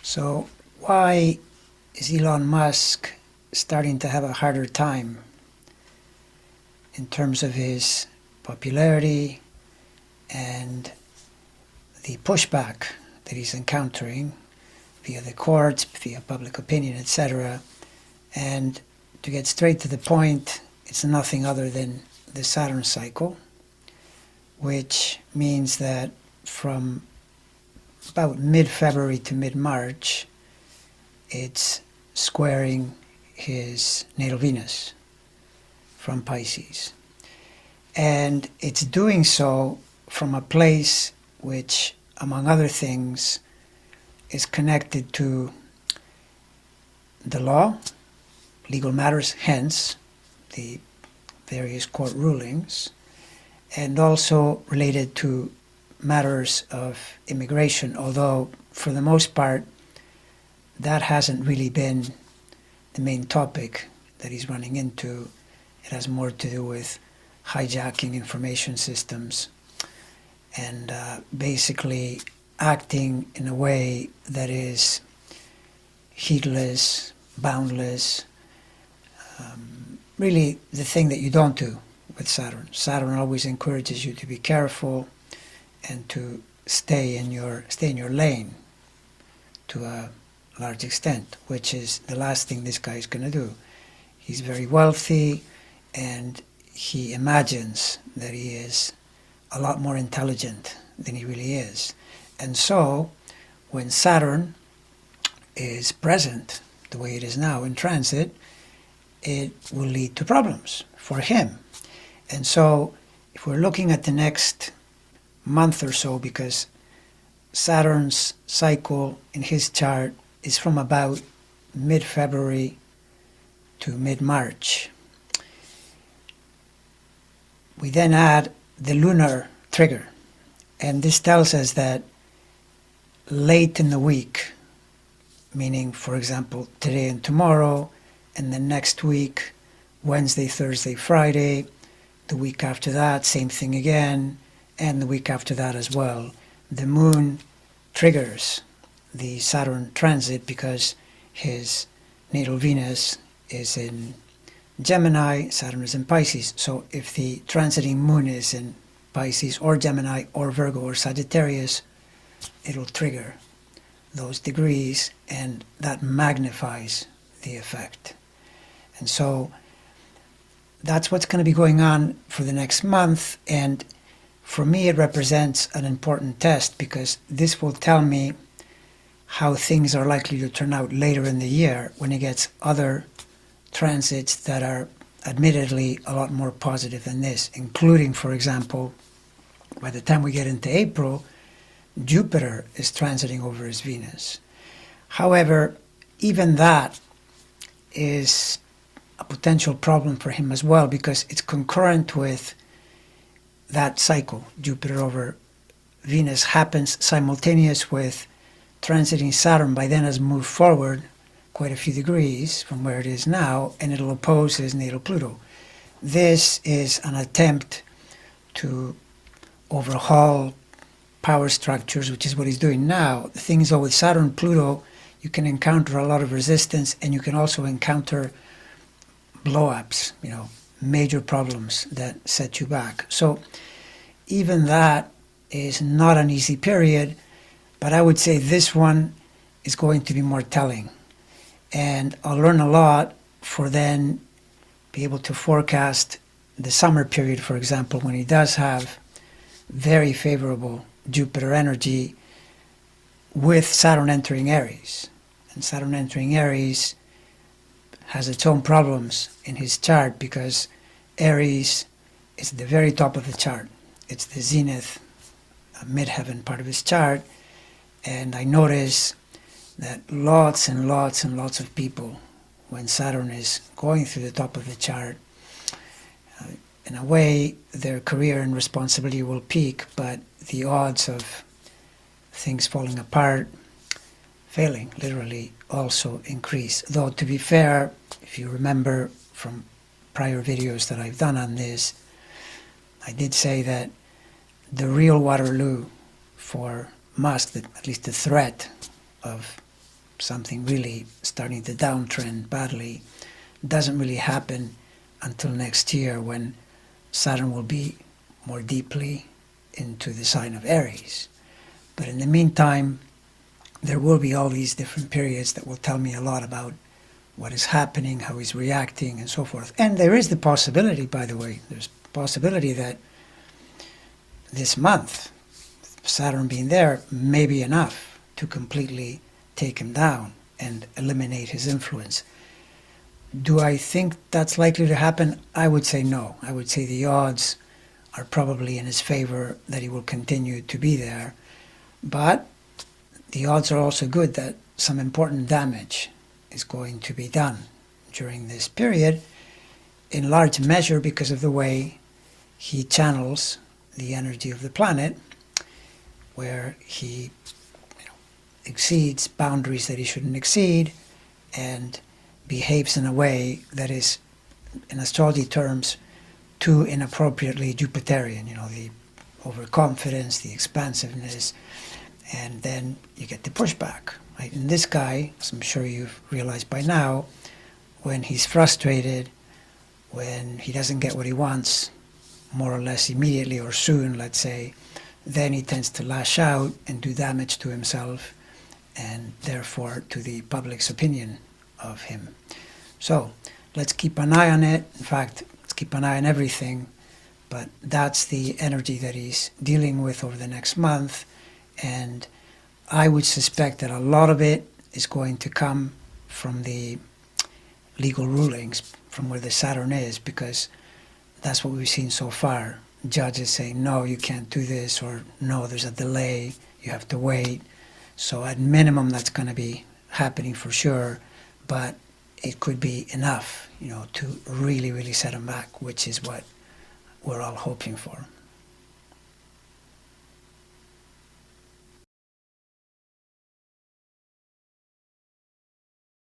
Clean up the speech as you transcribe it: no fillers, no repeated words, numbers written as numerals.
So why is Elon Musk starting to have a harder time in terms of his popularity and the pushback that he's encountering via the courts, via public opinion, etc. And to get straight to the point, it's nothing other than the Saturn cycle, which means that from about mid-February to mid-March, it's squaring his natal Venus from Pisces. And it's doing so from a place which, among other things, is connected to the law, legal matters, hence the various court rulings, and also related to matters of immigration, although for the most part that hasn't really been the main topic that he's running into. It has more to do with hijacking information systems and basically acting in a way that is heedless, boundless, really the thing that you don't do with Saturn. Saturn always encourages you to be careful and to stay in your lane to a large extent, which is the last thing this guy is going to do. He's very wealthy and he imagines that he is a lot more intelligent than he really is. And so when Saturn is present the way it is now in transit, it will lead to problems for him. And so if we're looking at the next month or so, because Saturn's cycle in his chart is from about mid-February to mid-March. We then add the lunar trigger, and this tells us that late in the week, meaning, for example, today and tomorrow, and the next week, Wednesday, Thursday, Friday, the week after that, same thing again, and the week after that as well, the moon triggers the Saturn transit because his natal Venus is in Gemini, Saturn is in Pisces. So if the transiting moon is in Pisces or Gemini or Virgo or Sagittarius, it'll trigger those degrees and that magnifies the effect. And so that's what's going to be going on for the next month. And for me, it represents an important test because this will tell me how things are likely to turn out later in the year when he gets other transits that are admittedly a lot more positive than this, including, for example, by the time we get into April, Jupiter is transiting over his Venus. However, even that is a potential problem for him as well because it's concurrent with that cycle. Jupiter over Venus happens simultaneous with transiting Saturn. By then has moved forward quite a few degrees from where it is now, and it'll oppose his natal Pluto. This is an attempt to overhaul power structures, which is what he's doing now. The thing is, though, with Saturn and Pluto, you can encounter a lot of resistance, and you can also encounter blow-ups, major problems that set you back. So even that is not an easy period, but I would say this one is going to be more telling. And I'll learn a lot for then be able to forecast the summer period, for example, when he does have very favorable Jupiter energy with Saturn entering Aries. And Saturn entering Aries has its own problems in his chart because Aries is at the very top of the chart. It's the zenith, midheaven part of his chart. And I notice that lots and lots and lots of people, when Saturn is going through the top of the chart, in a way their career and responsibility will peak, but the odds of things falling apart, failing literally, also increase. Though to be fair, if you remember from prior videos that I've done on this, I did say that the real Waterloo for Musk, at least the threat of something really starting to downtrend badly, doesn't really happen until next year when Saturn will be more deeply into the sign of Aries. But in the meantime, there will be all these different periods that will tell me a lot about what is happening, how he's reacting, and so forth. And there is the possibility, by the way, there's a possibility that this month, Saturn being there, may be enough to completely take him down and eliminate his influence. Do I think that's likely to happen? I would say no. I would say the odds are probably in his favor that he will continue to be there. But the odds are also good that some important damage is going to be done during this period, in large measure because of the way he channels the energy of the planet, where he exceeds boundaries that he shouldn't exceed and behaves in a way that is, in astrology terms, too inappropriately Jupiterian, the overconfidence, the expansiveness, and then you get the pushback. Right? And this guy, as I'm sure you've realized by now, when he's frustrated, when he doesn't get what he wants, more or less immediately or soon, let's say, then he tends to lash out and do damage to himself and therefore to the public's opinion of him. So let's keep an eye on it. In fact, let's keep an eye on everything. But that's the energy that he's dealing with over the next month. And I would suspect that a lot of it is going to come from the legal rulings, from where the Saturn is, because that's what we've seen so far. Judges saying, no, you can't do this, or no, there's a delay, you have to wait. So at minimum, that's going to be happening for sure, but it could be enough, to really, really set them back, which is what we're all hoping for.